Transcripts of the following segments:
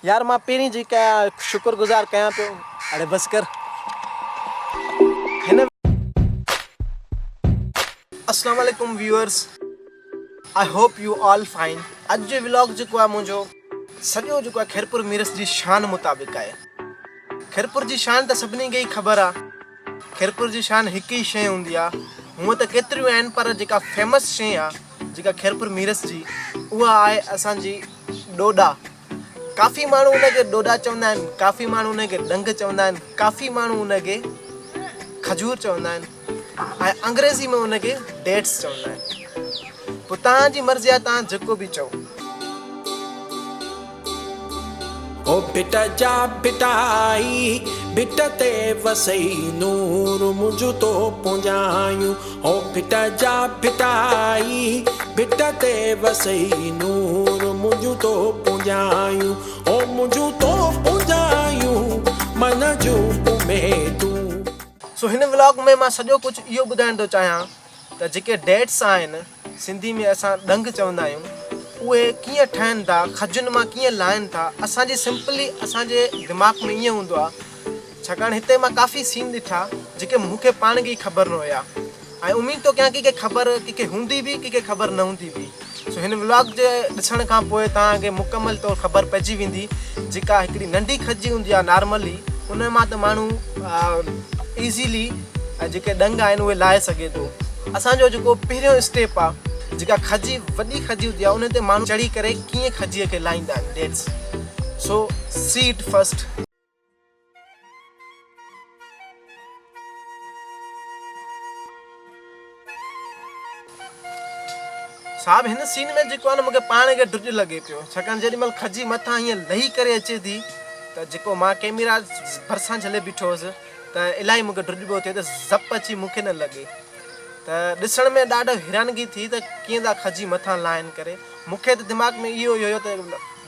यार मां पहिरीं जेका शुक्रगुज़ार कयां पियो। अरे बस कर हिन अस्सलाम वालेकुम viewers, I hope U all fine. अॼु जो व्लॉग जेको आहे मुंहिंजो सॼो जेको आहे खैरपुर मीरस जी शान मुताबिक़ आहे। खैरपुर जी शान त सभिनी खे ई ख़बर आहे। खैरपुर जी शान हिकु ई शइ हूंदी आहे। हूअं त केतिरियूं आहिनि पर जेका फेमस शइ आहे जेका खैरपुर मीरस जी उहा आहे असांजी डोडा। काफ़ी माण्हू उनखे डोडा चवंदा आहिनि, काफ़ी माण्हू उनखे डंग चवंदा आहिनि, काफ़ी माण्हू उनखे खजूर चवंदा आहिनि ऐं अंग्रेज़ी में उनखे डेट्स चवंदा आहिनि। पोइ तव्हांजी मर्ज़ी आहे, तव्हां जेको बि चओ। ओ बिटा जा बिटाई बिट ते वसई नूर मुझ तो पुंजायूं। ओ बिटा जा बिटाई बिट ते वसई नूर मुझ तो पुंजायूं। ओ मुझ तो पुंजायूं मन जो उमेदूं। सो हिन व्लॉग में मां सॼो कुझु इहो ॿुधाइण थो चाहियां त जेके डेट्स आहिनि सिंधी में असां डंग चवंदा आहियूं, उहे कीअं ठहनि था, खजुनि मां कीअं लाहिनि था। असांजी सिंपली असांजे दिमाग़ में ईअं हूंदो आहे, छाकाणि हिते मां काफ़ी सीन ॾिठा जेके मूंखे पाण खे ई ख़बर न हुया ऐं उमीद थो कयां कंहिंखे ख़बर कंहिंखे हूंदी बि कंहिंखे ख़बर न हूंदी बि। सो हिन व्लॉग जे ॾिसण खां पोइ तव्हांखे मुकमल तौरु ख़बर पइजी वेंदी। जेका हिकिड़ी नंढी खजी हूंदी आहे नॉर्मली, उन मां त माण्हू ईज़ीली जेके डंग आहिनि उहे लाहे सघे थो। असांजो जेको पहिरियों स्टेप आहे, जेका खजी वॾी खजी हूंदी आहे उन ते माण्हू चढ़ी करे कीअं खजीअ खे लाहींदा आहिनि dates. So see it first. साहब हिन सीन में जेको आहे न मूंखे पाण खे डुज लॻे पियो, छाकाणि जेॾीमहिल खजी मथां हीअं लही करे अचे थी त जेको मां कैमरा भरिसां झले बीठो हुअसि त इलाही मूंखे डुज पियो थिए त ज़प अची मूंखे न लॻे। त ॾिसण में ॾाढो हैरानगी थी त कीअं था खजी मथां लाहिनि करे। मूंखे त दिमाग़ में इहो हुयो त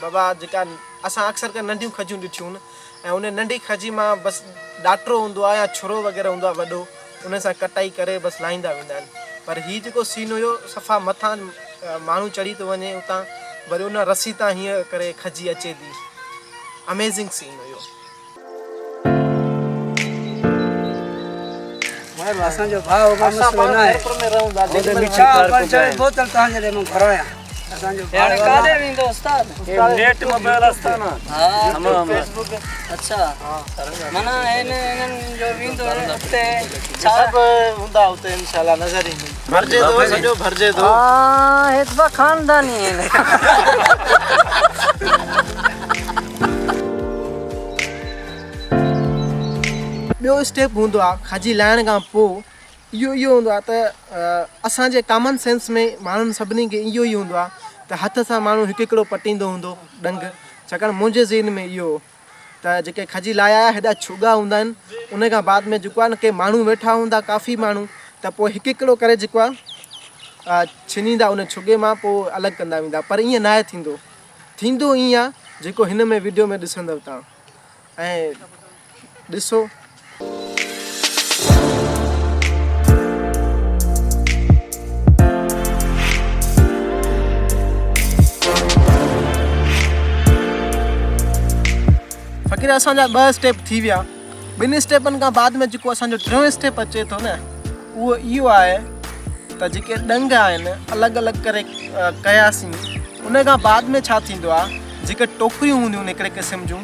बाबा जेका असां अक्सर कर नंढियूं खजियूं ॾिठियूं आहिनि ऐं उन नंढी खजी मां बसि ॾाटरो हूंदो आहे या छुरो वग़ैरह हूंदो आहे वॾो, उन सां कटाई करे बसि लाहींदा वेंदा आहिनि। पर हीअ जेको सीन हुयो सफ़ा मथां माण्हू चढ़ी थो वञे उतां, वरी उन रसी तां हीअं करे खजी अचे थी। अमेज़िंग सीन हुयो। असांजो भाउ मसलो न आहे, मिठा बोतल तव्हांजे लाइ मां घुरायां। असांजो यार काले विंदो उस्ताद नेट मोबाइल आस्थाना हां फेसबुक अच्छा माना इन्हनि जो विंदो उते सब हूंदा उते इंशाल्लाह नज़र ईंदी। भरजे थो सॼो भरजे थो। हां हेतबा खानदानी आहिनि। ॿियो स्टेप हूंदो आहे खजी लाहिण खां पोइ इहो हूंदो आहे त असांजे कॉमन सेंस में माण्हुनि सभिनी खे इहो ई हूंदो आहे त हथ सां माण्हू हिकु हिकिड़ो पटींदो हूंदो डंग। छाकाणि मुंहिंजे ज़हन में इहो त जेके खजी लाहिया हेॾा छुगा हूंदा आहिनि, उन खां बाद में जेको आहे न के माण्हू वेठा हूंदा काफ़ी माण्हू, त पोइ हिकु हिकिड़ो करे जेको आहे छिनींदा उन छुगे मां, पोइ अलॻि कंदा वेंदा। पर ईअं न आहे थींदो ईअं आहे जेको हिन में वीडियो में ॾिसंदव तव्हां। ऐं ॾिसो फ़क़ीर असांजा 2 स्टेप थी विया। 2 स्टेपनि खां बाद में जेको असांजो 3 स्टेप अचे थो न, उहो इहो आहे त जेके डंग आहिनि अलॻि अलॻि करे कयासीं। उन खां बाद में छा थींदो आहे, जेके टोकरियूं हूंदियूं आहिनि हिकिड़े क़िस्म जूं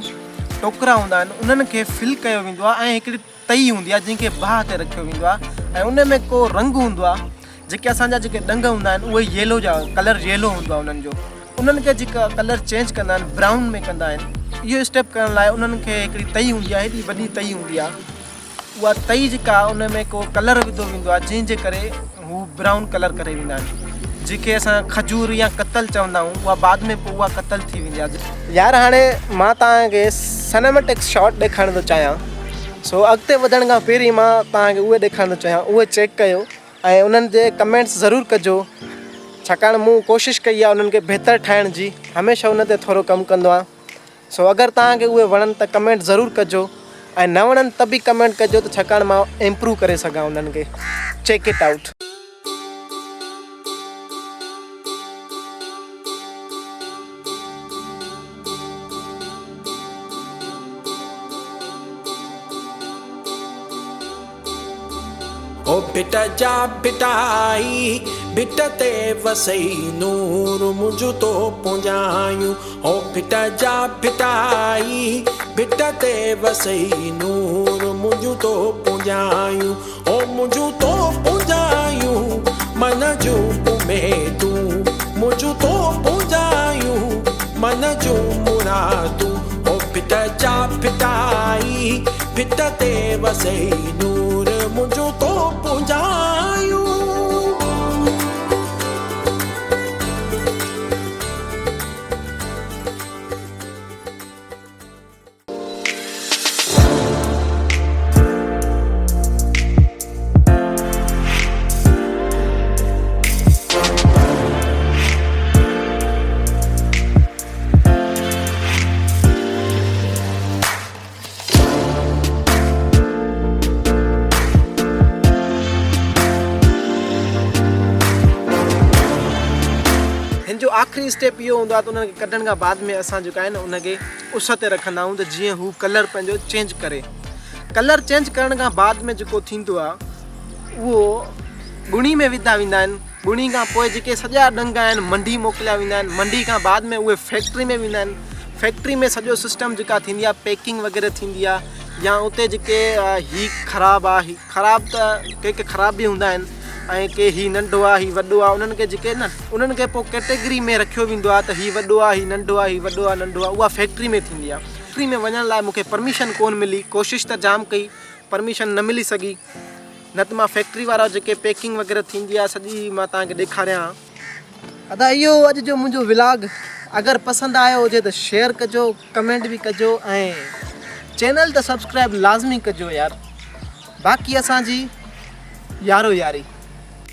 टोकरा हूंदा आहिनि, उन्हनि खे फिल कयो वेंदो आहे ऐं हिकिड़ी तई हूंदी आहे जंहिंखे बाहि ते रखियो वेंदो आहे ऐं उन में को रंग हूंदो आहे। जेके असांजा जेके डंग हूंदा आहिनि उहे येलो जा कलर येलो हूंदो आहे उन्हनि जो। उन्हनि खे जेका कलर चेंज कंदा आहिनि ब्राउन में कंदा आहिनि। इहो स्टेप करण लाइ उन्हनि खे हिकिड़ी तई हूंदी आहे, हेॾी वॾी तई हूंदी आहे। उहा तई जेका उन में को कलर विधो वेंदो आहे जंहिंजे करे हू ब्राउन कलर करे वेंदा आहिनि। जेके असां खजूर या कतल चवंदा आहियूं उहा बाद में पोइ उहा कतल थी वेंदी आहे। यार हाणे मां तव्हांखे सिनेमेटिक शॉट ॾेखारण थो चाहियां। सो अॻिते वधण खां पहिरीं मां तव्हांखे उहे ॾेखारण थो चाहियां, उहे चेक कयो ऐं उन्हनि जे कमेंट्स ज़रूरु कजो, छाकाणि मूं कोशिशि कई आहे उन्हनि खे बहितर ठाहिण जी। हमेशह उन ते थोरो कमु कंदो आहियां। सो अगरि तव्हांखे उहे वणनि त कमेंट ज़रूरु कजो ऐं न वणनि त बि कमेंट कजो, त छाकाणि मां इम्प्रूव करे सघां उन्हनि खे। Check it out. ओ बिट जा बिटाई बिट ते वसई नूर मुंहिंजो तो पुंजायूं ओ बिट जा बिटाई बिट ते वसई नूर मुंहिंजो तो पुंजायूं ओ मुंहिंजो तो पुंजायूं मन जूं उमेदूं मुंहिंजो तो पुंजायूं मन जूं मुरादूं ओ बिट जा बिटाई बिट ते वसई नूर मुंहिंजो तो पुंजायूं जो आखिरी स्टेप इहो हूंदो आहे त उनखे कढण खां बाद में असां जेका आहे न उनखे उस ते रखंदा आहियूं त जीअं हू कलर पंहिंजो चेंज करे कलर चेंज करण खां बाद में जेको थींदो आहे उहो गुणी में विधा वेंदा आहिनि गुणी खां पोइ जेके सॼा डंग आहिनि मंडी मोकिलिया वेंदा आहिनि मंडी खां बाद में उहे फैक्ट्री में वेंदा आहिनि फैक्ट्री में सॼो सिस्टम जेका थींदी आहे पैकिंग वग़ैरह थींदी आहे या उते जेके ही ख़राबु आहे ख़राबु त के ख़राब बि हूंदा आहिनि ऐं के ही नंढो आहे ही वॾो आहे उन्हनि खे जेके न उन्हनि खे पोइ कैटेगरी में रखियो वेंदो आहे त ही वॾो आहे ही नंढो आहे ही वॾो आहे नंढो आहे उहा फैक्ट्री में थींदी आहे फैक्ट्री में वञण लाइ मूंखे परमिशन कोन मिली कोशिशि त जाम कई परमिशन न मिली सघी न त मां फैक्ट्री वारा जेके पैकिंग वग़ैरह थींदी आहे सॼी मां तव्हांखे ॾेखारियां अदा इहो अॼु जो मुंहिंजो व्लॉग अगरि पसंदि आयो हुजे त शेयर कजो कमेंट बि कजो ऐं चैनल त सब्सक्राइब लाज़मी कजो यार बाक़ी असांजी यारो यारी